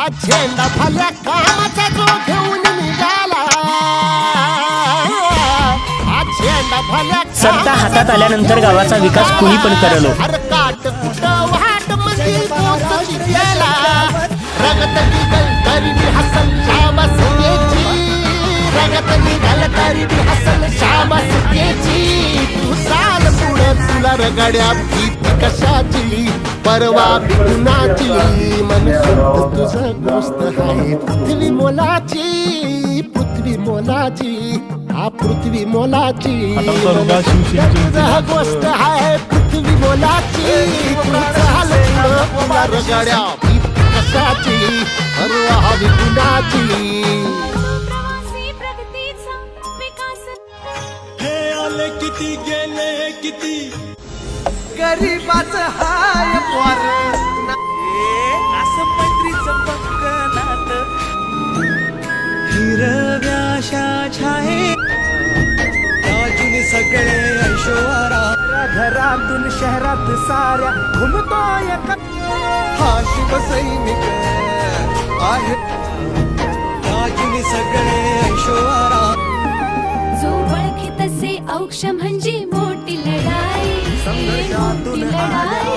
हा झेंडा भल्या कामाचा जो घेऊन निघाला, हा झेंडा भल्या सत्ता हातात आल्यानंतर गावाचा विकास कुणी पण करलो. हर काट कुठं वाट म्हणजे पोचची गेला, रगत निघल तरी बी हसल शाबास त्याची, रगत निघल तरी बी हसल शाबास त्याची. तू चाल पुढं तुला रगड्या भीती कशाची, परवा कुणाची, मन शुद्ध तुझं गोष्ट आहे पृथ्वी मोलाची, पृथ्वी मोलाची, हा पृथ्वी मोलाची, तुझं गोष्ट आहे पृथ्वी मोलाची. तू चाल पुढं तुला रगड्या भीती कशाची, परवा हवी कुणाची. हे आले किती गेले किती, गरीबाचं हाय पोर असं मैत्रीचं पक्क नातं, हिरव्याशा छाये राजून सगळे ऐशोवारा, घरातून शहरात साऱ्या घुमतोय हा शिवसैनिक आहे राजून सगळे ऐशोवारा. जो ओळखी तसे औक्ष म्हणजे मोठी लढाई, मोठी लढाई.